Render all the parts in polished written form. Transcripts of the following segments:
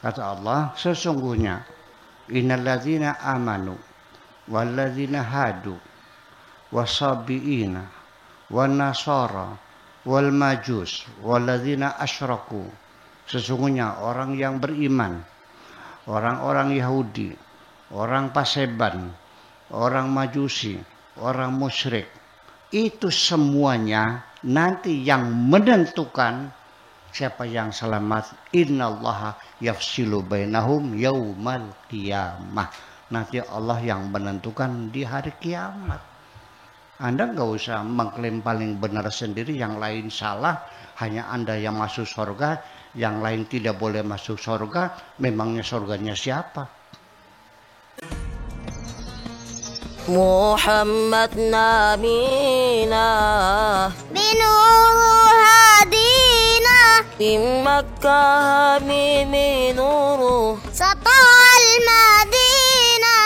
Kata Allah, sesungguhnya innalladzina amanu walladzina hadu wasabiina wan nasara wal majus walladzina asyraku. Sesungguhnya orang yang beriman, orang-orang Yahudi, orang Paseban, orang Majusi, orang musyrik, itu semuanya nanti yang menentukan siapa yang selamat. Innallaha yafsilu bainahum yaumal qiyamah. Nanti Allah yang menentukan di hari kiamat. Anda nggak usah mengklaim paling benar sendiri, yang lain salah, hanya Anda yang masuk surga, yang lain tidak boleh masuk surga. Memangnya surganya siapa? Muhammad nabina binuru hadina min Makkah minuru satal Madinah.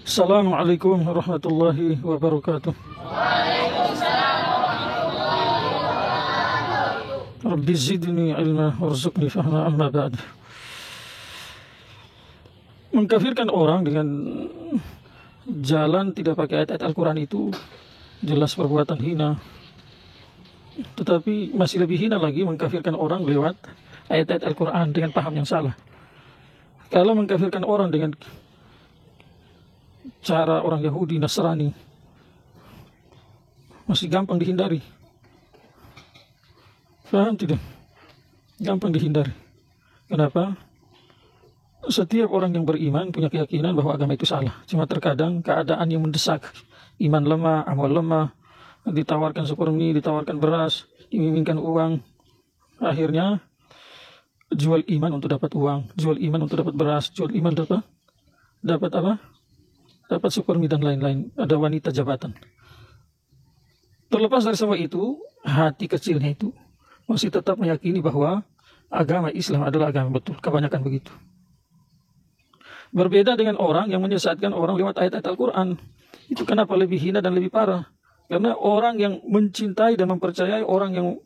Assalamualaikum warahmatullahi wabarakatuh. Waalaikumsalam warahmatullahi wabarakatuh. Rabbi zidni ilma warzuqni fahma, amma ba'd. Mengkafirkan orang dengan jalan tidak pakai ayat-ayat Al-Quran itu jelas perbuatan hina. Tetapi masih lebih hina lagi mengkafirkan orang lewat ayat-ayat Al-Quran dengan paham yang salah. Kalau mengkafirkan orang dengan cara orang Yahudi, Nasrani, masih gampang dihindari. Paham tidak? Gampang dihindari. Kenapa? Setiap orang yang beriman punya keyakinan bahwa agama itu salah. Cuma terkadang keadaan yang mendesak, iman lemah, amal lemah, ditawarkan sepermi, ditawarkan beras, diminta uang, akhirnya jual iman untuk dapat uang, jual iman untuk dapat beras, jual iman dapat apa? Dapat sepermi dan lain-lain. Ada wanita jabatan. Terlepas dari semua itu, hati kecilnya itu masih tetap meyakini bahwa agama Islam adalah agama betul. Kebanyakan begitu. Berbeda dengan orang yang menyesatkan orang lewat ayat-ayat Al-Quran. Itu kenapa lebih hina dan lebih parah? Karena orang yang mencintai dan mempercayai orang yang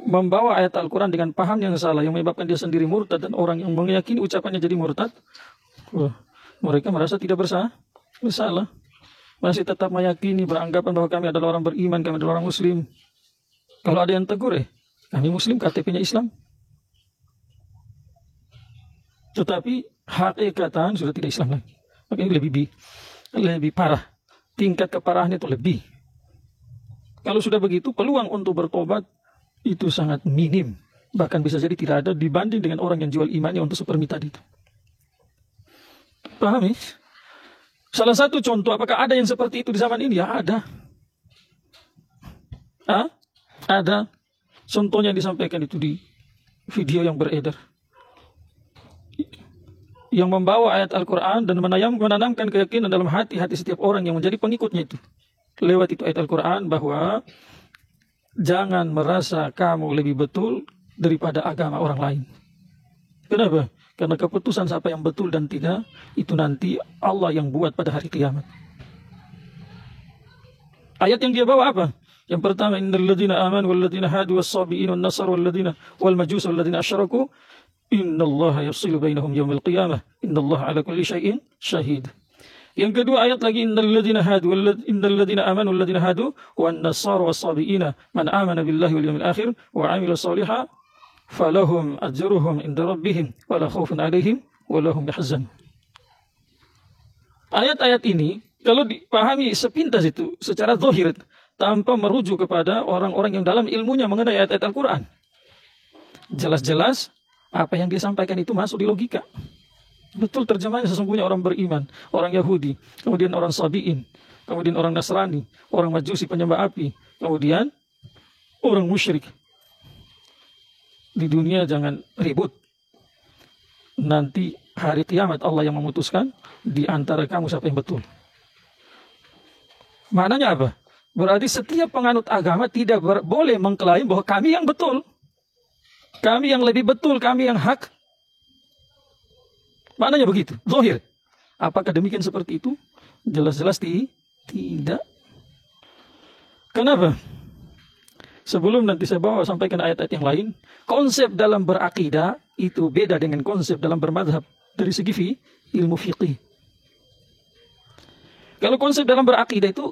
membawa ayat Al-Quran dengan paham yang salah, yang menyebabkan dia sendiri murtad, dan orang yang meyakini ucapannya jadi murtad, mereka merasa tidak bersalah. Masih tetap meyakini, beranggapan bahwa kami adalah orang beriman, kami adalah orang muslim. Kalau ada yang tegur, kami muslim, KTP-nya Islam. Tetapi hakikatan sudah tidak Islam lagi. Maka ini lebih parah. Tingkat keparahan itu lebih. Kalau sudah begitu, peluang untuk bertobat itu sangat minim. Bahkan bisa jadi tidak ada dibanding dengan orang yang jual imannya untuk sepermi tadi itu. Paham ya? Salah satu contoh, apakah ada yang seperti itu di zaman ini? Ya ada. Ada. Contohnya yang disampaikan itu di video yang beredar. Yang membawa ayat Al-Quran dan menanamkan keyakinan dalam hati-hati setiap orang yang menjadi pengikutnya itu. Lewat itu ayat Al-Quran bahwa jangan merasa kamu lebih betul daripada agama orang lain. Kenapa? Karena keputusan siapa yang betul dan tidak, itu nanti Allah yang buat pada hari kiamat. Ayat yang dia bawa apa? Yang pertama, innal ladzina amanu wal ladzina hadu was-sabiin wan nasara wal ladzina wal majus wal ladzina asyraku innallaha yafsilu bainahum yaumil qiyamah innallaha ala kulli syai'in syahid. Yang kedua ayat lagi, innal ladzina amanu wal ladzina hadu wan nasara was-sabiina man amana billahi wal yawmil akhir wa 'amila shalihan falahum ajruhum inda rabbihim wala khaufun 'alaihim wala hum yahzanun. Ayat-ayat ini kalau dipahami sepintas itu secara zahir tanpa merujuk kepada orang-orang yang dalam ilmunya mengenai ayat-ayat Al-Quran, jelas-jelas apa yang dia sampaikan itu masuk di logika. Betul terjemahnya sesungguhnya orang beriman, orang Yahudi, kemudian orang Sabi'in, kemudian orang Nasrani, orang Majusi penyembah api, kemudian orang musyrik. Di dunia jangan ribut. Nanti hari kiamat Allah yang memutuskan di antara kamu siapa yang betul. Maknanya apa? Berarti setiap penganut agama tidak boleh mengklaim bahwa kami yang betul. Kami yang lebih betul, kami yang hak. Maknanya begitu, zahir. Apakah demikian seperti itu? Jelas-jelas tidak. Kenapa? Sebelum nanti saya bawa sampaikan ayat-ayat yang lain, konsep dalam berakidah itu beda dengan konsep dalam bermadhab dari segi ilmu fikih. Kalau konsep dalam berakidah itu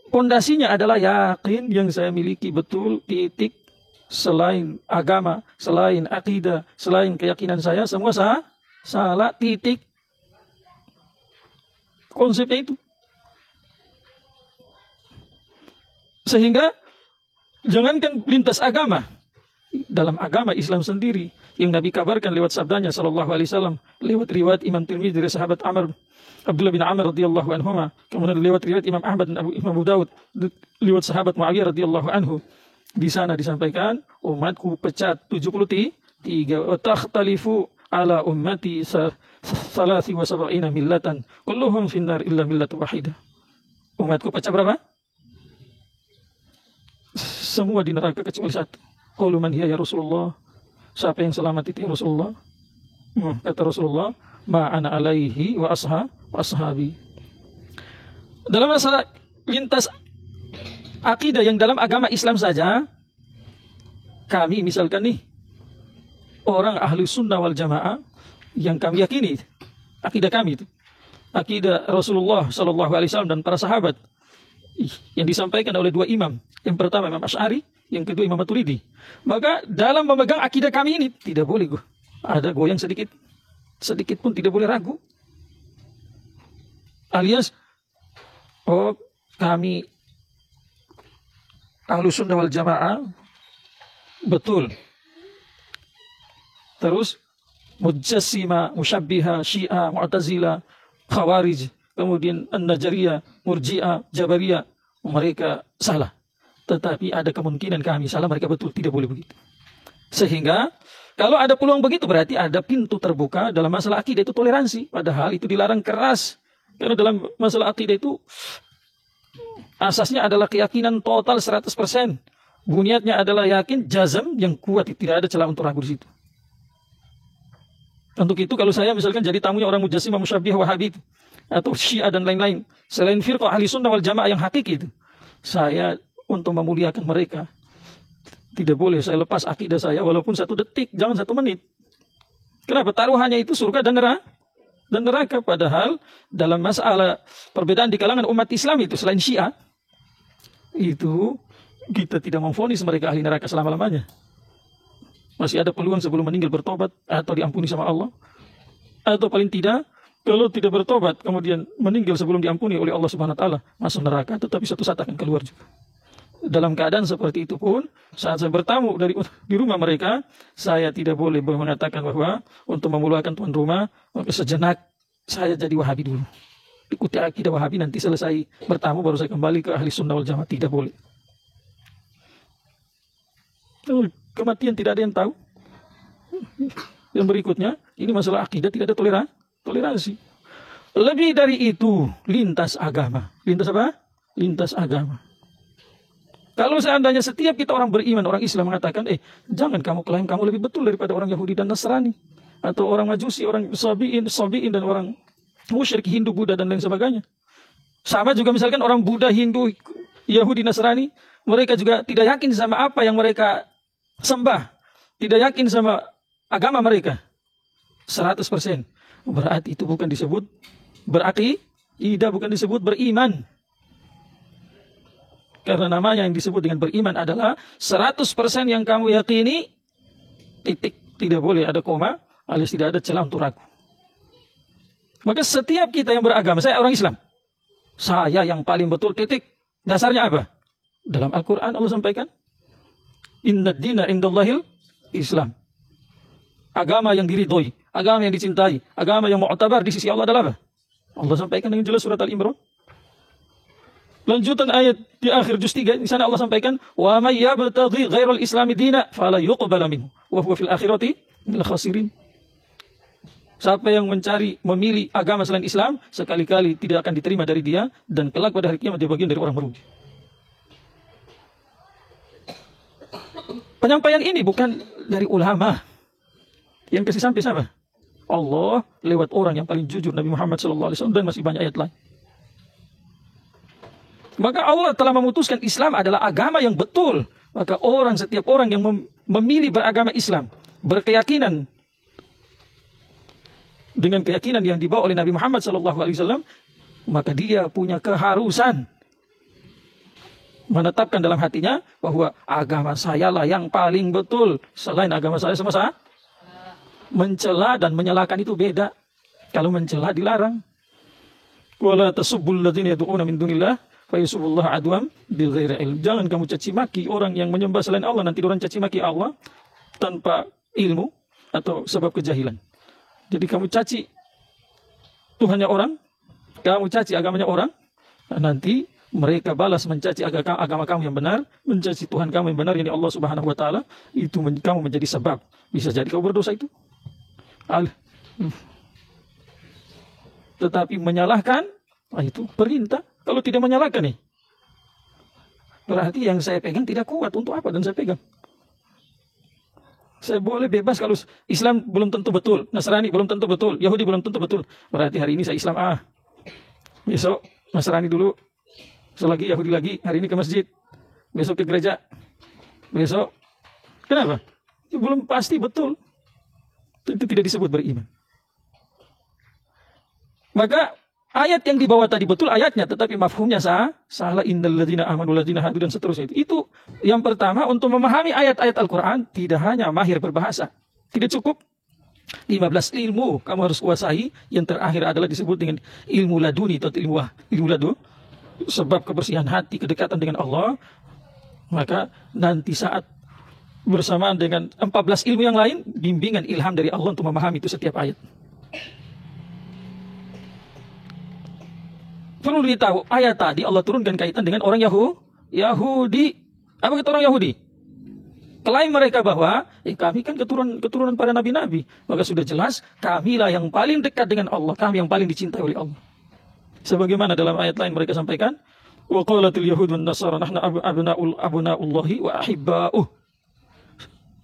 pondasinya adalah yakin yang saya miliki betul, titik, selain agama, selain akidah, selain keyakinan saya, semua salah, titik. Konsepnya itu. Sehingga jangankan lintas agama, dalam agama Islam sendiri yang Nabi kabarkan lewat sabdanya sallallahu alaihi wasallam, lewat riwayat Imam Tirmidzi dari sahabat Abdullah bin Amr radhiyallahu anhuma, kemudian lewat riwayat Imam Ahmad dan Imam Abu Daud, lewat sahabat Muawiyah radhiyallahu anhu. Di sana disampaikan, umatku pecah 73, wa takhtalifu ala ummati 73 millatan, kulluhum finnar illa millatu wahidah. Umatku pecah berapa? Semua di neraka kecuali satu. Qalu man hiya ya Rasulullah? Siapa yang selamat itu ya Rasulullah? Kata Rasulullah, ma ana alaihi wa ashabi. Dalam masalah lintas akidah yang dalam agama Islam saja, kami misalkan nih, orang ahli sunnah wal jamaah yang kami yakini, akidah kami itu, akidah Rasulullah sallallahu alaihi wasallam dan para sahabat, yang disampaikan oleh dua imam. Yang pertama Imam Asy'ari, yang kedua Imam Maturidi. Maka dalam memegang akidah kami ini tidak boleh ada goyang sedikit pun tidak boleh ragu. Alias kami Ahlus Sunnah wal Jamaah betul. Terus Mujassimah, Musyabbiha, Syiah, Mu'tazilah, Khawarij, kemudian An-Najriyah, Murji'ah, Jabariyah, mereka salah. Tetapi ada kemungkinan kami salah, mereka betul. Tidak boleh begitu. Sehingga kalau ada peluang begitu berarti ada pintu terbuka dalam masalah akidah itu toleransi. Padahal itu dilarang keras. Karena dalam masalah akidah itu asasnya adalah keyakinan total 100%. Bunyatnya adalah yakin, jazm yang kuat. Tidak ada celah untuk ragu di situ. Untuk itu kalau saya misalkan jadi tamunya orang Mujassimah, Musyabbiha, Wahabi itu, atau Syiah dan lain-lain, selain firqah ahli sunnah wal jamaah yang hakiki itu, saya untuk memuliakan mereka tidak boleh saya lepas akidah saya walaupun 1 detik, jangan 1 menit. Kenapa? Taruhannya itu surga dan neraka. Padahal dalam masalah perbedaan di kalangan umat Islam itu selain Syiah itu kita tidak memvonis mereka ahli neraka selama-lamanya. Masih ada peluang sebelum meninggal bertobat atau diampuni sama Allah. Atau paling tidak, kalau tidak bertobat kemudian meninggal sebelum diampuni oleh Allah Subhanahu wa taala, masuk neraka, tetapi suatu saat akan keluar juga. Dalam keadaan seperti itu pun, saat saya bertamu di rumah mereka, saya tidak boleh mengatakan bahwa untuk memuliakan tuan rumah, maka sejenak saya jadi Wahabi dulu. Ikuti akidah Wahabi, nanti selesai bertamu baru saya kembali ke ahli sunnah wal jamaah. Tidak boleh. Kematian tidak ada yang tahu. Yang berikutnya, ini masalah akidah tidak ada toleransi. Lebih dari itu, lintas agama. Lintas apa? Lintas agama. Kalau seandainya setiap kita orang beriman, orang Islam mengatakan, jangan kamu klaim kamu lebih betul daripada orang Yahudi dan Nasrani. Atau orang Majusi, orang Sabi'in dan orang musyrik Hindu, Buddha dan lain sebagainya. Sama juga misalkan orang Buddha, Hindu, Yahudi, Nasrani, mereka juga tidak yakin sama apa yang mereka sembah. Tidak yakin sama agama mereka. 100%. Berarti itu bukan disebut berakidah, bukan disebut beriman. Karena namanya yang disebut dengan beriman adalah 100% yang kamu yakini, titik. Tidak boleh ada koma, alias tidak ada celah untuk ragu. Maka setiap kita yang beragama, saya orang Islam, saya yang paling betul, titik. Dasarnya apa? Dalam Al-Quran Allah sampaikan, Inna dina indallahil Islam. Agama yang diridhoi, agama yang dicintai, agama yang mu'tabar di sisi Allah adalah apa? Allah sampaikan dengan jelas surat Al-Imran. Lanjutan ayat di akhir juz 3 di sana Allah sampaikan, wa may yabtaghi ghairal islami dina fala yuqbal minhu wa huwa fil akhirati minal khasirin. Siapa yang memilih agama selain Islam, sekali-kali tidak akan diterima dari dia, dan kelak pada hari kiamat dia bagian dari orang merugi. Penyampaian ini bukan dari ulama. Yang kasih sampai siapa? Allah lewat orang yang paling jujur, Nabi Muhammad SAW, dan masih banyak ayat lain. Maka Allah telah memutuskan Islam adalah agama yang betul. Maka setiap orang yang memilih beragama Islam, berkeyakinan dengan keyakinan yang dibawa oleh Nabi Muhammad SAW, maka dia punya keharusan menetapkan dalam hatinya bahwa agama saya lah yang paling betul. Selain agama saya semua salah. Mencela dan menyalahkan itu beda. Kalau mencela dilarang. Wala tasubbul ladzina yad'una min dunillah fa yasubbullaha adwam bighairi ilm. Jangan kamu caci maki orang yang menyembah selain Allah, nanti orang caci maki Allah tanpa ilmu atau sebab kejahilan. Jadi kamu caci Tuhannya orang, kamu caci agamanya orang, nanti mereka balas mencaci agama kamu yang benar, mencaci Tuhan kamu yang benar, yakni Allah Subhanahu wa taala, itu kamu menjadi sebab. Bisa jadi kamu berdosa itu. Tetapi menyalahkan, itu perintah. Kalau tidak menyalahkan nih, berarti yang saya pegang tidak kuat. Untuk apa dan saya pegang? Saya boleh bebas kalau Islam belum tentu betul, Nasrani belum tentu betul, Yahudi belum tentu betul. Berarti hari ini saya Islam besok Nasrani dulu, selagi Yahudi lagi, hari ini ke masjid, besok ke gereja, besok. Kenapa? Ya, belum pasti betul. Itu tidak disebut beriman. Maka ayat yang dibawa tadi betul ayatnya, tetapi mafhumnya salah. Innal ladzina amanu ladzina hadu dan seterusnya. Itu yang pertama, untuk memahami ayat-ayat Al-Quran tidak hanya mahir berbahasa, tidak cukup 15 ilmu kamu harus kuasai. Yang terakhir adalah disebut dengan ilmu laduni atau ilmu ladu, sebab kebersihan hati, kedekatan dengan Allah. Maka nanti saat bersamaan dengan 14 ilmu yang lain, bimbingan ilham dari Allah untuk memahami itu setiap ayat. Perlu ditahu, ayat tadi Allah turunkan kaitan dengan orang Yahudi. Apa kata orang Yahudi? Klaim mereka bahwa kami kan keturunan para nabi-nabi. Maka sudah jelas kamilah yang paling dekat dengan Allah, kami yang paling dicintai oleh Allah. Sebagaimana dalam ayat lain mereka sampaikan, wa qalatil yahud wan nasara nahnu abna'ullahi wa ahibba'uh.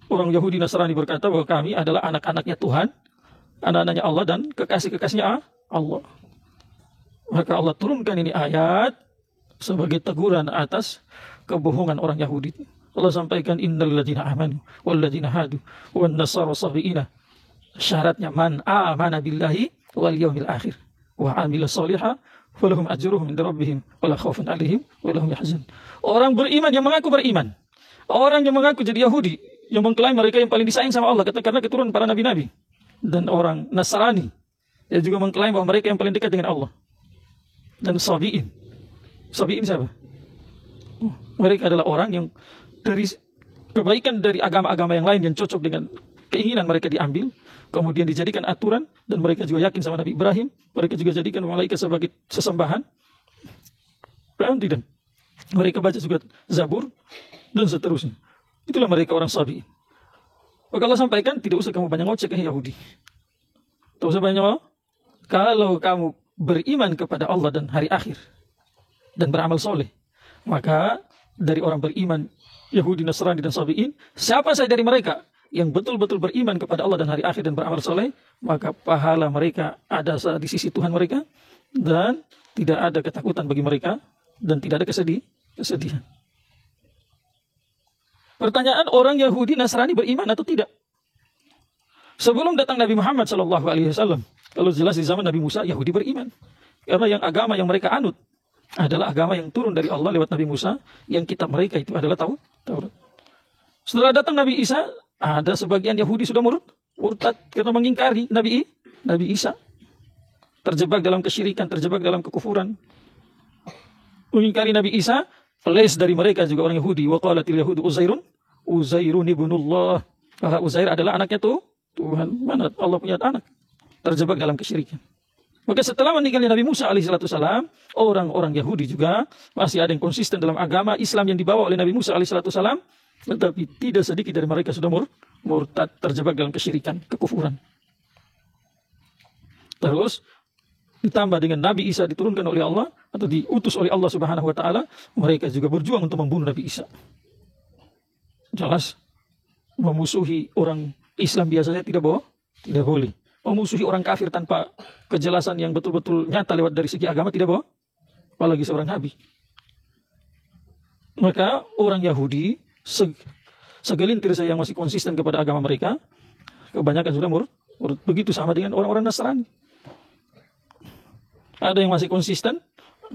Orang Yahudi Nasrani berkata bahwa kami adalah anak-anaknya Tuhan, anak-anaknya Allah dan kekasih-kekasihnya Allah. Maka Allah turunkan ini ayat sebagai teguran atas kebohongan orang Yahudi. Allah sampaikan innal ladzina amanu wal ladzina hadu wan nasara sabiina. Syaratnya man amana billahi wal yaumil akhir wa amila shalihan falahum ajruhum inda rabbihim wala khaufun alaihim wala hum yahzanun. Orang beriman yang mengaku beriman. Orang yang mengaku jadi Yahudi, yang mengklaim mereka yang paling disayang sama Allah karena keturunan para nabi-nabi. Dan orang Nasrani yang juga mengklaim bahwa mereka yang paling dekat dengan Allah. Dan Sabi'in siapa? Mereka adalah orang yang dari kebaikan dari agama-agama yang lain yang cocok dengan keinginan mereka diambil, kemudian dijadikan aturan, dan mereka juga yakin sama Nabi Ibrahim, mereka juga jadikan malaikat sebagai sesembahan. Dan tidak, mereka baca juga Zabur dan seterusnya. Itulah mereka orang Sabi'in. Maka Allah sampaikan, tidak usah kamu banyak ngoceh ke Yahudi. Tak usah banyak mau. Kalau kamu beriman kepada Allah dan hari akhir dan beramal soleh, maka dari orang beriman Yahudi, Nasrani dan Sabi'in, siapa saja dari mereka yang betul-betul beriman kepada Allah dan hari akhir dan beramal soleh, maka pahala mereka ada di sisi Tuhan mereka, dan tidak ada ketakutan bagi mereka, dan tidak ada kesedihan. Pertanyaan, orang Yahudi Nasrani beriman atau tidak? Sebelum datang Nabi Muhammad SAW, kalau jelas di zaman Nabi Musa, Yahudi beriman. Karena yang agama yang mereka anut adalah agama yang turun dari Allah lewat Nabi Musa, yang kitab mereka itu adalah Taurat. Setelah datang Nabi Isa, ada sebagian Yahudi sudah murtad karena mengingkari Nabi Isa. Terjebak dalam kesyirikan, terjebak dalam kekufuran. Mengingkari Nabi Isa, les dari mereka juga orang Yahudi. Wa qalatil yahudu Uzairun ibnullah. Bahwa Uzair adalah anaknya Tuhan. Mana Allah punya anak? Terjebak dalam kesyirikan. Maka setelah meninggalnya Nabi Musa alaihissalam, orang-orang Yahudi juga masih ada yang konsisten dalam agama Islam yang dibawa oleh Nabi Musa alaihissalam, tetapi tidak sedikit dari mereka sudah murtad, terjebak dalam kesyirikan, kekufuran. Terus ditambah dengan Nabi Isa diturunkan oleh Allah atau diutus oleh Allah Subhanahu wa taala, mereka juga berjuang untuk membunuh Nabi Isa. Jelas memusuhi orang Islam biasanya tidak boleh. Memusuhi orang kafir tanpa kejelasan yang betul-betul nyata lewat dari segi agama tidak boleh, apalagi seorang nabi. Maka orang Yahudi segelintir saja yang masih konsisten kepada agama mereka, kebanyakan sudah murtad. Begitu sama dengan orang-orang Nasrani. Ada yang masih konsisten,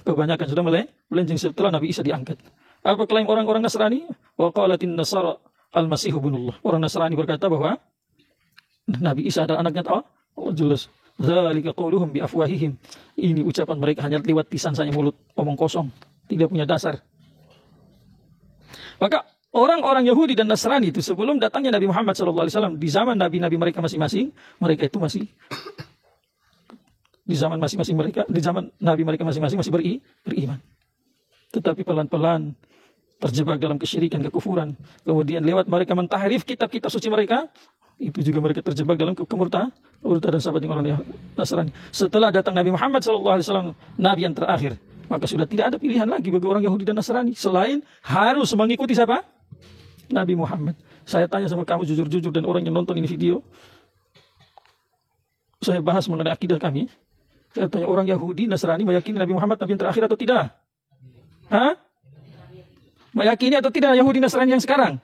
kebanyakan sudah melenceng setelah Nabi Isa diangkat. Apa klaim orang-orang Nasrani? Wa qalatin nasara al-masih ibnullah. Orang Nasrani berkata bahwa Nabi Isa adalah anaknya Allah. Oh, jelas. Dzalika qauluhum bi afwahihim. Ini ucapan mereka hanya lewat lisan saja, mulut omong kosong, tidak punya dasar. Maka orang-orang Yahudi dan Nasrani itu sebelum datangnya Nabi Muhammad SAW, di zaman nabi-nabi mereka masing-masing, mereka itu masih di zaman masing-masing mereka, di zaman nabi mereka masing-masing masih beriman. Tetapi pelan-pelan terjebak dalam kesyirikan, kekufuran. Kemudian lewat mereka mentahrif kitab-kitab suci mereka, itu juga mereka terjebak dalam kemurtadan sahabat dengan orang Nasrani. Setelah datang Nabi Muhammad SAW, Nabi yang terakhir, maka sudah tidak ada pilihan lagi bagi orang Yahudi dan Nasrani selain harus mengikuti siapa? Nabi Muhammad. Saya tanya sama kamu jujur-jujur dan orang yang nonton ini video, saya bahas mengenai akidah kami. Saya tanya, orang Yahudi, Nasrani meyakini Nabi Muhammad Nabi yang terakhir atau tidak? Hah? Meyakini atau tidak Yahudi Nasrani yang sekarang?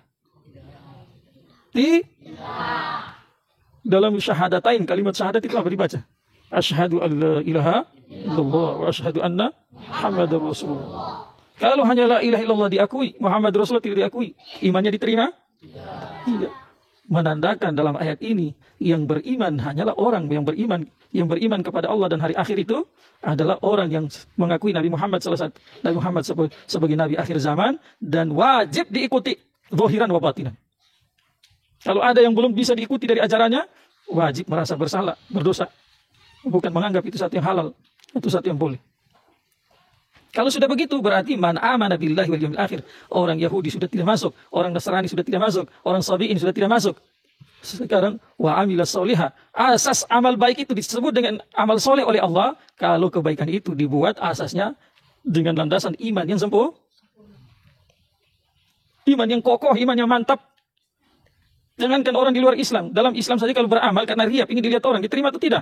Dalam syahadatain, kalimat syahadat itu apa dibaca? Asyhadu an la ilaha illallah wa asyhadu anna Muhammadar Rasulullah. Kalau hanya la ilaha illallah diakui, Muhammad Rasulullah tidak diakui, imannya diterima? Tidak. Menandakan dalam ayat ini yang beriman hanyalah orang yang beriman kepada Allah dan hari akhir itu adalah orang yang mengakui Nabi Muhammad sebagai nabi akhir zaman dan wajib diikuti zahiran wa batinan. Kalau ada yang belum bisa diikuti dari ajarannya, wajib merasa bersalah, berdosa. Bukan menganggap itu satu yang halal, itu satu yang boleh. Kalau sudah begitu berarti man amana billahi wal yawmil akhir. Orang Yahudi sudah tidak masuk, orang Nasrani sudah tidak masuk, orang Sabi'in sudah tidak masuk. Sekarang wa amila sholiha. Asas amal baik itu disebut dengan amal soleh oleh Allah kalau kebaikan itu dibuat asasnya dengan landasan iman yang sempurna. Iman yang kokoh, iman yang mantap. Jangankan orang di luar Islam, dalam Islam saja kalau beramal karena riya ingin dilihat orang, diterima atau tidak?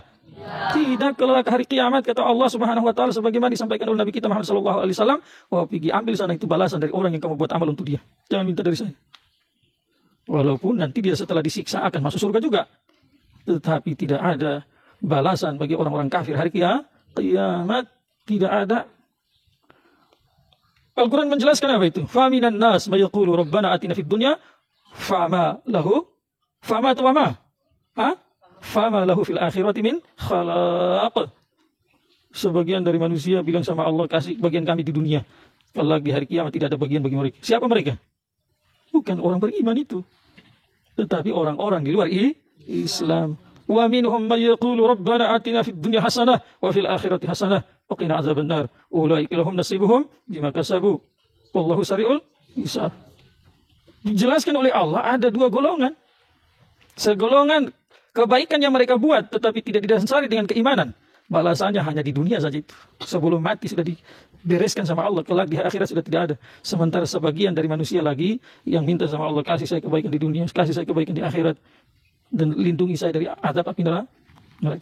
Tidak. Kelak hari kiamat kata Allah Subhanahu wa taala sebagaimana disampaikan oleh Nabi kita Muhammad sallallahu alaihi wasallam, "Wah, pergi ambil sana itu balasan dari orang yang kamu buat amal untuk dia. Jangan minta dari saya." Walaupun nanti dia setelah disiksa akan masuk surga juga. Tetapi tidak ada balasan bagi orang-orang kafir hari kiamat, tidak ada. Al-Quran menjelaskan apa itu? Fa minan nas may yaqulu rabbana atina fid dunya fama lahu fama tuwama. Fama lahu fil akhirati min khalaq. Sebagian dari manusia bilang sama Allah, kasih bagian kami di dunia. Kalau di hari kiamat tidak ada bagian bagi mereka. Siapa mereka? Bukan orang beriman itu, tetapi orang-orang di luar Islam. Wa minhum may yaqulu rabbana atina fid dunya hasanah wa fil akhirati hasanah wa qina adzabannar. Ulaika lahum nasibuhum bima kasabu. Wallahu sari'ul hisab. Dijelaskan oleh Allah ada dua golongan. Segolongan kebaikan yang mereka buat tetapi tidak didasari dengan keimanan. Balasannya hanya di dunia saja itu. Sebelum mati sudah dibereskan sama Allah. Kelak di akhirat sudah tidak ada. Sementara sebagian dari manusia lagi yang minta sama Allah, kasih saya kebaikan di dunia, kasih saya kebaikan di akhirat, dan lindungi saya dari azab api neraka.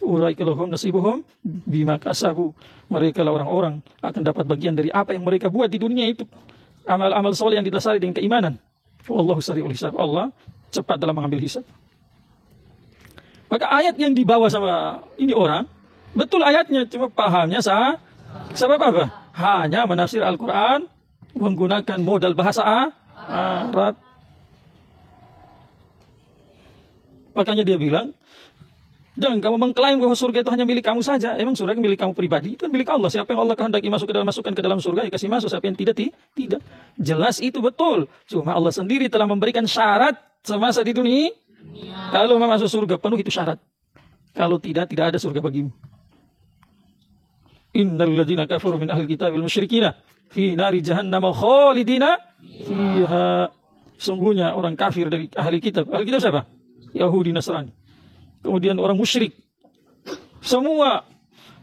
Ulaika lahum nasibuhum bima kasabu. Mereka lah orang-orang akan dapat bagian dari apa yang mereka buat di dunia itu. Amal-amal soleh yang didasari dengan keimanan. Wallahu sari'ul hisab. Allah cepat dalam mengambil hisab. Maka ayat yang dibawa sama ini orang, betul ayatnya, cuma pahamnya sebab apa? Hanya menafsir Al-Quran menggunakan modal bahasa Arab. Makanya dia bilang, jangan kamu mengklaim bahwa surga itu hanya milik kamu saja. Emang surga milik kamu pribadi? Itu milik Allah. Siapa yang Allah kehendaki masukkan ke dalam surga, ya kasih masuk. Siapa yang tidak. Jelas itu betul. Cuma Allah sendiri telah memberikan syarat semasa di dunia. Kalau mau masuk surga penuh itu syarat. Kalau tidak ada surga bagimu. Innal ladzina kafaru min ahli kitab wal musyrikina fi nari jahannam khalidina fiha. Sungguhnya orang kafir dari ahli kitab. Ahli kitab siapa? Yahudi, Nasrani. Kemudian orang musyrik.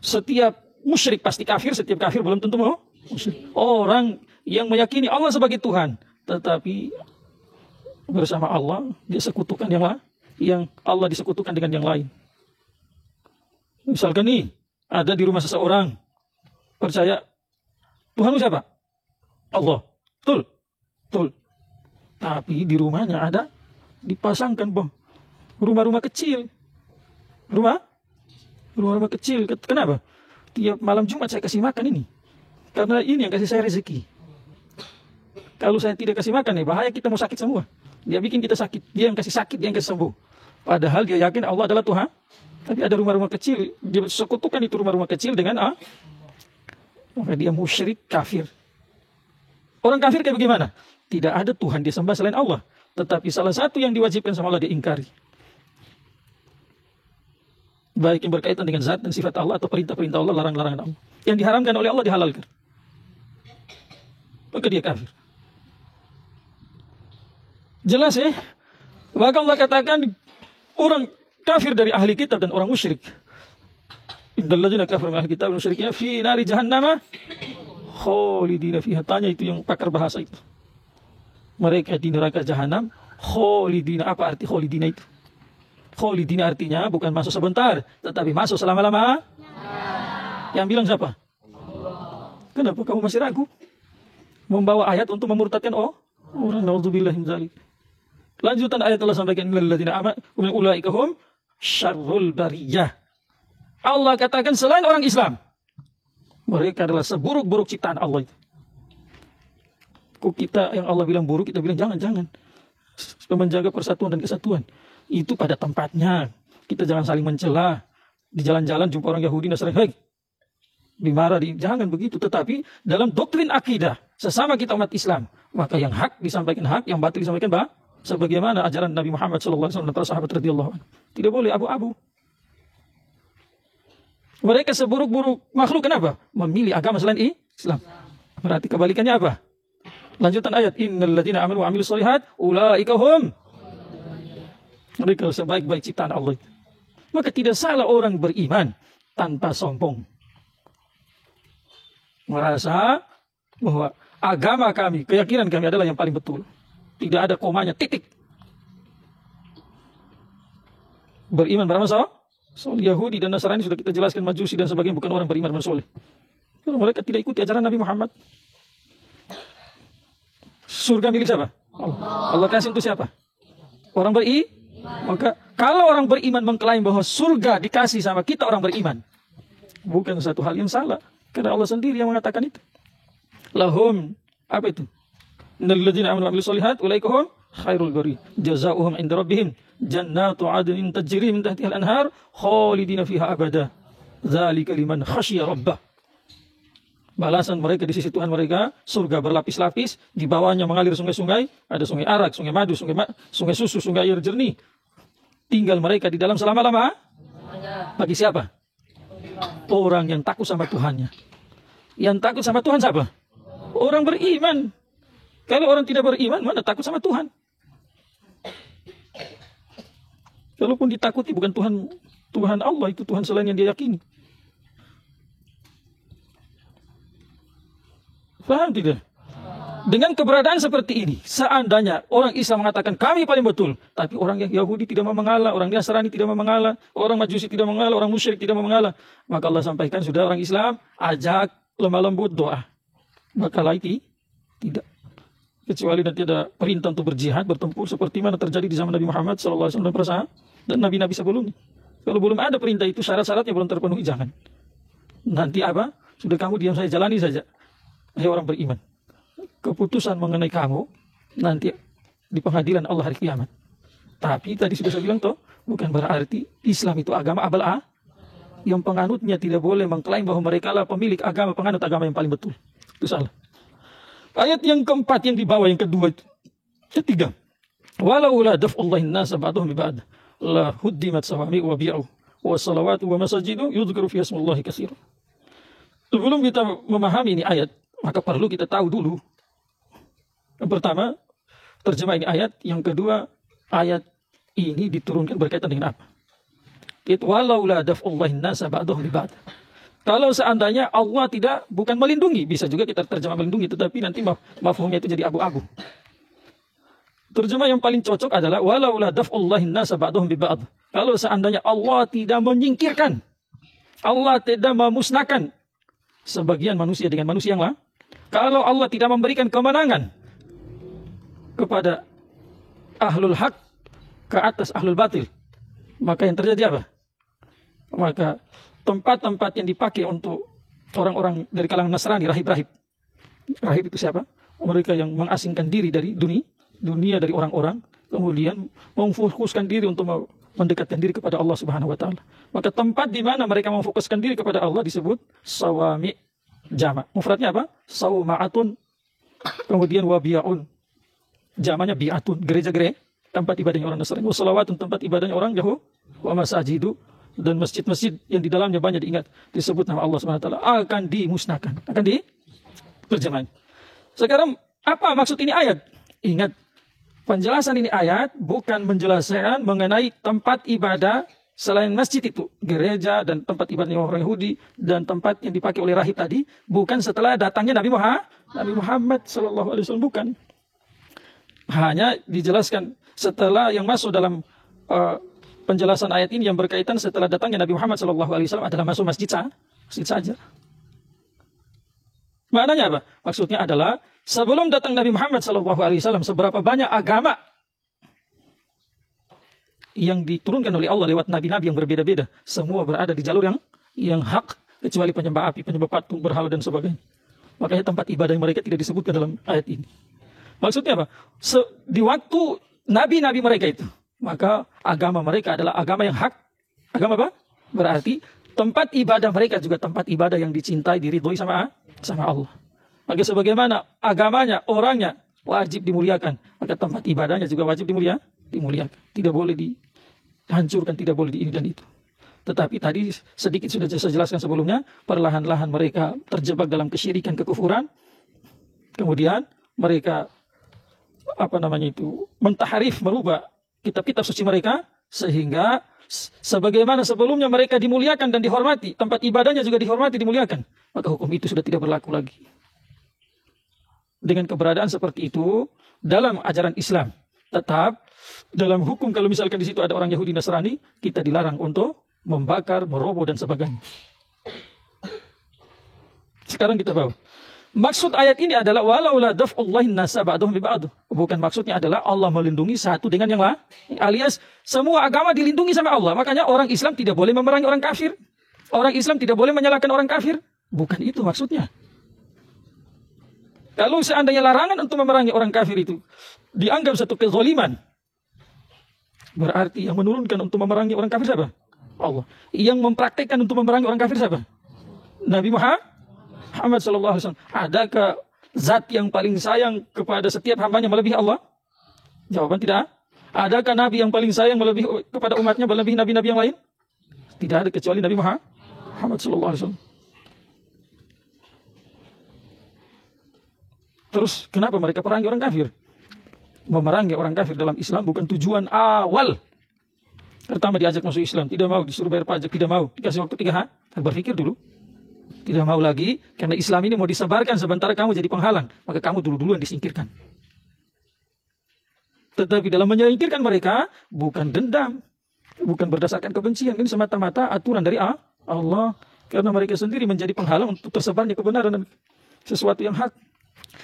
Setiap musyrik pasti kafir, setiap kafir belum tentu mau musyrik. Orang yang meyakini Allah sebagai Tuhan, tetapi bersama Allah dia sekutukan yang Allah disekutukan dengan yang lain. Misalkan nih, ada di rumah seseorang percaya Tuhanmu siapa? Allah. Betul. Tapi di rumahnya ada dipasangkan rumah-rumah kecil. Rumah-rumah kecil. Kenapa? Tiap malam Jumat saya kasih makan ini. Karena ini yang kasih saya rezeki. Kalau saya tidak kasih makan nih, bahaya kita mau sakit semua. Dia bikin kita sakit. Dia yang kasih sakit, dia yang kasih sembuh. Padahal dia yakin Allah adalah Tuhan. Tapi ada rumah-rumah kecil. Dia sekutukan itu rumah-rumah kecil dengan maka dia musyrik, kafir. Orang kafir kayak bagaimana? Tidak ada Tuhan dia sembah selain Allah. Tetapi salah satu yang diwajibkan sama Allah dia ingkari. Baik yang berkaitan dengan zat dan sifat Allah atau perintah-perintah Allah, larang-larangan Allah. Yang diharamkan oleh Allah dihalalkan. Maka dia kafir. Jelas ya? Maka Allah katakan orang kafir dari ahli kitab dan orang musyrik. Innal ladzina kafaru min ahli kitab wal musyrikin fi nari jahannam khalidina fiha. Tanya itu yang pakar bahasa itu. Mereka di neraka jahanam khalidina. Apa arti khalidina itu? Khalidina artinya bukan masuk sebentar, tetapi masuk selama-lama. Yang bilang siapa? Kenapa kamu masih ragu? Membawa ayat untuk memurtadkan orang. Naudzubillah min dzalik. Lanjutan ayat Allah sampaikan innal ladzina amanu ulaika hum syarrul bariyah. Allah katakan selain orang Islam, mereka adalah seburuk-buruk ciptaan Allah itu. Kok kita yang Allah bilang buruk, kita bilang jangan. Menjaga persatuan dan kesatuan. Itu pada tempatnya. Kita jangan saling mencela. Di jalan-jalan jumpa orang Yahudi, Nasrani, hei, dimarah, jangan begitu. Tetapi dalam doktrin akidah, sesama kita umat Islam, maka yang hak disampaikan hak, yang batil disampaikan sebagaimana ajaran Nabi Muhammad SAW dan para sahabat radhiyallahu anhu. Tidak boleh abu-abu. Mereka seburuk-buruk makhluk kenapa? Memilih agama selain Islam. Berarti kebalikannya apa? Lanjutan ayat innal ladzina amanu wa amilus shalihat ulaika hum. Mereka sebaik-baik ciptaan Allah. Maka tidak salah orang beriman tanpa sombong. Merasa bahwa agama kami, keyakinan kami adalah yang paling betul. Tidak ada komanya, titik. Beriman beramal soal Yahudi dan Nasrani sudah kita jelaskan, Majusi dan sebagainya bukan orang beriman soleh. Kalau mereka tidak ikuti ajaran Nabi Muhammad. Surga milik siapa? Allah kasih untuk siapa? Orang Maka kalau orang beriman mengklaim bahwa surga dikasih sama kita orang beriman, bukan satu hal yang salah. Karena Allah sendiri yang mengatakan itu. Lahum, apa itu? Innal ladzina amanu wa amilus shalihat ulaika hum khairul bari. Jazaohum 'inda rabbihim jannatu 'adnin tajri min tahtiha al-anhar khalidina fiha abada. Dzalika liman khasyiya rabbah. Balasan mereka di sisi Tuhan mereka, surga berlapis-lapis, di bawahnya mengalir sungai-sungai, ada sungai arak, sungai madu, sungai susu, sungai air jernih. Tinggal mereka di dalam selama-lama. Bagi siapa? Orang yang takut sama Tuhannya. Yang takut sama Tuhan siapa? Orang beriman. Kalau orang tidak beriman, mana takut sama Tuhan? Kalaupun ditakuti bukan Tuhan Allah, itu Tuhan selain yang dia yakini. Paham tidak? Dengan keberadaan seperti ini, seandainya orang Islam mengatakan kami paling betul, tapi orang yang Yahudi tidak mau mengalah, orang Nasrani tidak mau mengalah, orang Majusi tidak mau mengalah, orang musyrik tidak mau mengalah, maka Allah sampaikan sudah orang Islam ajak lemah lembut doa. Maka lagi tidak. Kecuali nanti ada perintah untuk berjihad, bertempur seperti mana terjadi di zaman Nabi Muhammad SAW dan Nabi-Nabi sebelumnya. Kalau belum ada perintah itu, syarat-syaratnya belum terpenuhi, jangan. Nanti apa? Sudah kamu diam saja, jalani saja. Hai orang beriman, keputusan mengenai kamu nanti di pengadilan Allah hari kiamat. Tapi tadi sudah saya bilang toh, bukan berarti Islam itu agama abal yang penganutnya tidak boleh mengklaim bahwa mereka lah pemilik agama, penganut agama yang paling betul. Itu salah. Ayat yang keempat yang di bawah, yang kedua itu. Ketiga. Walau la daf'ullahin nasa ba'dahum bi ba'd la huddimat sawami wa bi'u wa salawatu wa masajidu yudhkaru fiha ismullahi katsiran. Sebelum kita memahami ini ayat, maka perlu kita tahu dulu. Yang pertama, terjemah ini ayat. Yang kedua, ayat ini diturunkan berkaitan dengan apa? Itu walau la daf'ullahin nasa ba'dahum bi ba'd. Kalau seandainya Allah bukan melindungi, bisa juga kita terjemah melindungi, tetapi nanti mafhumnya itu jadi abu-abu. Terjemah yang paling cocok adalah walau la daf'ullahin nasa ba'dahum bi ba'd. Kalau seandainya Allah tidak menyingkirkan, Allah tidak memusnahkan sebagian manusia dengan manusia yang lain, kalau Allah tidak memberikan kemenangan kepada ahlul haq ke atas ahlul batil, maka yang terjadi apa? Maka tempat-tempat yang dipakai untuk orang-orang dari kalangan Nasrani, rahib-rahib. Rahib itu siapa? Mereka yang mengasingkan diri dari dunia dari orang-orang, kemudian memfokuskan diri untuk mendekatkan diri kepada Allah Subhanahu wa taala. Maka tempat di mana mereka memfokuskan diri kepada Allah disebut sawami, jamak. Mufradnya apa? Sawma'atun. Kemudian wabi'un. Jamaknya bi'atun, gereja-gereja, tempat ibadahnya orang Nasrani. Wassalawatun, tempat ibadahnya orang Yahudi. Wa masajidu, dan masjid-masjid yang di dalamnya banyak diingat disebut nama Allah Subhanahu wa taala akan dimusnahkan, akan diterjemahkan. Sekarang apa maksud ini ayat? Ingat, penjelasan ini ayat bukan menjelaskan mengenai tempat ibadah selain masjid itu, gereja dan tempat ibadahnya orang Yahudi dan tempat yang dipakai oleh rahib tadi, bukan setelah datangnya Nabi Muhammad sallallahu alaihi wasallam, bukan. Hanya dijelaskan setelah yang masuk dalam penjelasan ayat ini yang berkaitan setelah datangnya Nabi Muhammad SAW adalah masuk masjid saja. Maknanya apa? Maksudnya adalah sebelum datang Nabi Muhammad SAW, seberapa banyak agama yang diturunkan oleh Allah lewat nabi-nabi yang berbeda-beda, semua berada di jalur yang hak, kecuali penyembah api, penyembah patung, berhala dan sebagainya. Makanya tempat ibadah mereka tidak disebutkan dalam ayat ini. Maksudnya apa? Di waktu nabi-nabi mereka itu, maka agama mereka adalah agama yang hak. Agama apa? Berarti tempat ibadah mereka juga tempat ibadah yang dicintai, diridhoi sama Allah. Maka sebagaimana agamanya, orangnya wajib dimuliakan, maka tempat ibadahnya juga wajib dimuliakan. Tidak boleh dihancurkan, tidak boleh di ini dan itu. Tetapi tadi sedikit sudah saya jelaskan sebelumnya, perlahan-lahan mereka terjebak dalam kesyirikan, kekufuran. Kemudian mereka mentaharif, merubah kitab-kitab suci mereka, sehingga sebagaimana sebelumnya mereka dimuliakan dan dihormati, tempat ibadahnya juga dihormati, dimuliakan, maka hukum itu sudah tidak berlaku lagi. Dengan keberadaan seperti itu dalam ajaran Islam, tetap dalam hukum kalau misalkan di situ ada orang Yahudi Nasrani, kita dilarang untuk membakar, meroboh dan sebagainya. Sekarang kita tahu maksud ayat ini adalah walaula daf'ullahin nasa ba'dhum bi ba'd. Bukan maksudnya adalah Allah melindungi satu dengan yang lain, alias semua agama dilindungi sama Allah. Makanya orang Islam tidak boleh memerangi orang kafir. Orang Islam tidak boleh menyalahkan orang kafir. Bukan itu maksudnya. Kalau seandainya larangan untuk memerangi orang kafir itu dianggap satu kezaliman, berarti yang menurunkan untuk memerangi orang kafir siapa? Allah. Yang mempraktekkan untuk memerangi orang kafir siapa? Nabi Muhammad sallallahu alaihi wasallam. Adakah zat yang paling sayang kepada setiap hambanya melebihi Allah? Jawaban tidak. Adakah nabi yang paling sayang melebihi kepada umatnya melebihi nabi-nabi yang lain? Tidak ada kecuali Nabi Muhammad sallallahu alaihi wasallam. Terus kenapa mereka perangi orang kafir? Memerangi orang kafir dalam Islam bukan tujuan awal. Pertama diajak masuk Islam, tidak mau, disuruh bayar pajak, tidak mau, dikasih waktu 3 hari, berpikir dulu. Tidak mau lagi, karena Islam ini mau disebarkan sementara kamu jadi penghalang, maka kamu dulu-duluan disingkirkan. Tetapi dalam menyingkirkan mereka, bukan dendam, bukan berdasarkan kebencian, ini semata-mata aturan dari Allah, karena mereka sendiri menjadi penghalang untuk tersebarnya kebenaran dan sesuatu yang hak.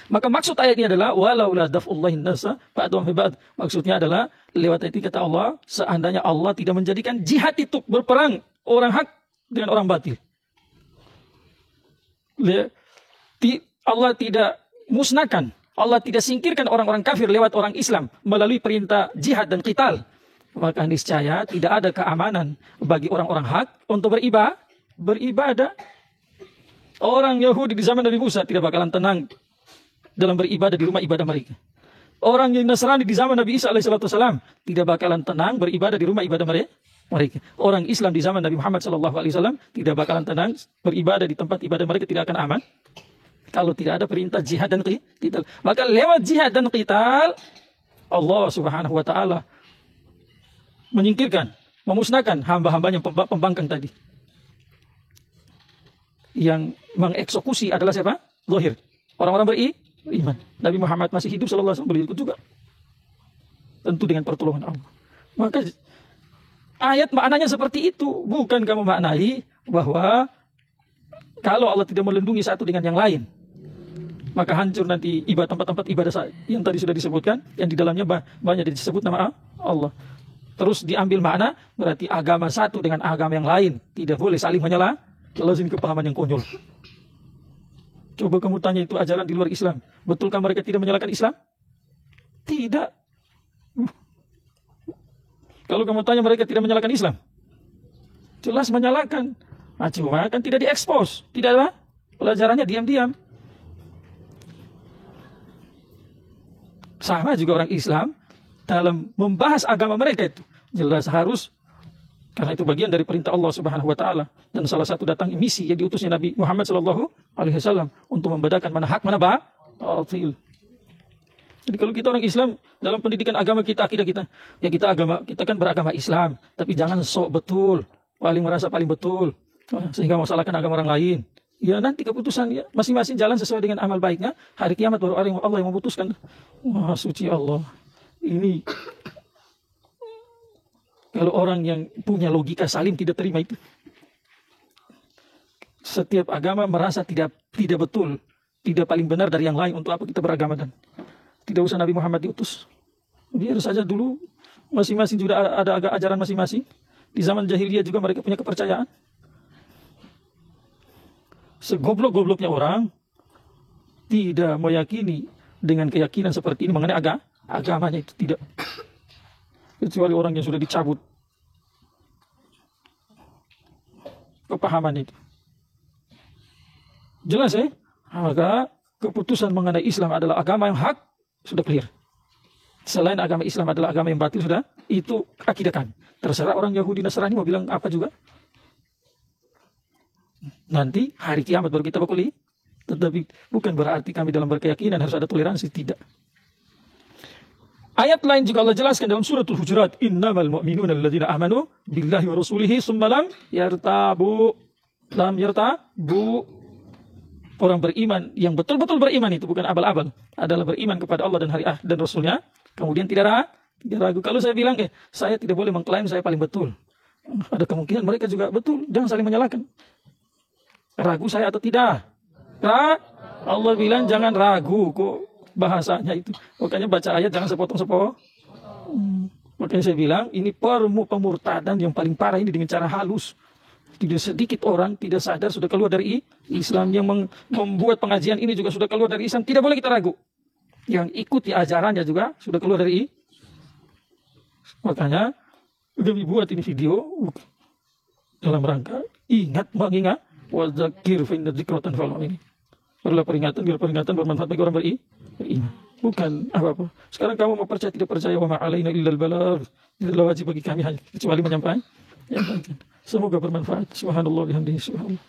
Maka maksud ayat ini adalah walaula daf'ullahin nasa ba'dhum bi ba'd. Maksudnya adalah lewat ayat ini kata Allah, seandainya Allah tidak menjadikan jihad itu berperang orang hak dengan orang batil. Allah tidak musnahkan, Allah tidak singkirkan orang-orang kafir lewat orang Islam melalui perintah jihad dan qital, maka niscaya tidak ada keamanan bagi orang-orang hak untuk beribadah. Orang Yahudi di zaman Nabi Musa tidak bakalan tenang dalam beribadah di rumah ibadah mereka. Orang yang Nasrani di zaman Nabi Isa alaihissalam tidak bakalan tenang beribadah di rumah ibadah mereka. Orang Islam di zaman Nabi Muhammad SAW tidak bakalan tenang beribadah di tempat ibadah mereka, tidak akan aman kalau tidak ada perintah jihad dan qital. Maka lewat jihad dan qital Allah Subhanahu wa taala menyingkirkan, memusnahkan hamba-hambanya pembangkang tadi. Yang mengeksekusi adalah siapa? Zahir. Orang-orang beriman. Nabi Muhammad masih hidup sallallahu alaihi wasallam, beliau ikut juga. Tentu dengan pertolongan Allah. Maka ayat maknanya seperti itu, bukan kamu maknai bahwa kalau Allah tidak melindungi satu dengan yang lain, maka hancur nanti tempat-tempat ibadah yang tadi sudah disebutkan, yang di dalamnya banyak disebut nama Allah. Terus diambil makna, berarti agama satu dengan agama yang lain tidak boleh saling menyalah. Jelas ini kepahaman yang konyol. Coba kamu tanya itu ajaran di luar Islam, betulkah mereka tidak menyalahkan Islam? Tidak. Kalau kamu tanya mereka tidak menyalahkan Islam, jelas menyalahkan. Cuma kan tidak diekspos, tidak ada pelajarannya, diam-diam. Sama juga orang Islam dalam membahas agama mereka itu jelas harus, karena itu bagian dari perintah Allah Subhanahu wa taala, dan salah satu datang misi yang diutusnya Nabi Muhammad sallallahu alaihi wasallam untuk membedakan mana hak mana batil. Jadi kalau kita orang Islam dalam pendidikan agama kita, akidah kita, ya kita kan beragama Islam, tapi jangan sok betul, merasa paling betul sehingga masalahkan agama orang lain. Ya nanti keputusan ya masing-masing jalan sesuai dengan amal baiknya. Hari kiamat baru Allah yang memutuskan. Wah, suci Allah. Ini kalau orang yang punya logika salim tidak terima itu. Setiap agama merasa tidak betul, tidak paling benar dari yang lain. Untuk apa kita beragama, dan tidak usah Nabi Muhammad diutus. Biar saja dulu masing-masing juga ada ajaran masing-masing. Di zaman jahiliyah juga mereka punya kepercayaan. Segoblok-gobloknya orang tidak meyakini dengan keyakinan seperti ini mengenai agamanya itu, tidak. Kecuali orang yang sudah dicabut kepahaman itu. Jelas ya? Maka keputusan mengenai Islam adalah agama yang hak sudah clear. Selain agama Islam adalah agama yang batil, sudah itu akidah kami. Terserah orang Yahudi Nasrani mau bilang apa juga. Nanti hari kiamat baru kita bakuli. Tetapi bukan berarti kami dalam berkeyakinan harus ada toleransi, tidak. Ayat lain juga Allah jelaskan dalam suratul Hujurat, innamal mu'minuna alladzina amanu billahi wa rasulihi summa lam yartabu. Orang beriman yang betul-betul beriman itu bukan abal-abal, adalah beriman kepada Allah dan hari akhir dan Rasulnya, kemudian tidak ragu. Kalau saya bilang saya tidak boleh mengklaim saya paling betul, ada kemungkinan mereka juga betul. Jangan saling menyalahkan. Ragu saya atau tidak? Allah bilang jangan ragu kok, bahasanya itu. Makanya baca ayat jangan sepotong-sepotong. Makanya saya bilang ini pemurtadan yang paling parah ini dengan cara halus. Tidak sedikit orang tidak sadar sudah keluar dari Islam. Yang membuat pengajian ini juga sudah keluar dari Islam. Tidak boleh kita ragu. Yang ikuti ajarannya juga sudah keluar dari Makanya kami buat ini video dalam rangka mengingat wadzakir fa inna dzikra tanfa'ul mu'minin. Berilah peringatan bermanfaat bagi orang beriman. Bukan apa-apa. Sekarang kamu mau percaya tidak percaya, wa ma alaina illal balagh. Tidak wajib bagi kami hanya kecuali menyampaikan. Semoga bermanfaat. Subhanallah bihamdihi subhanallah.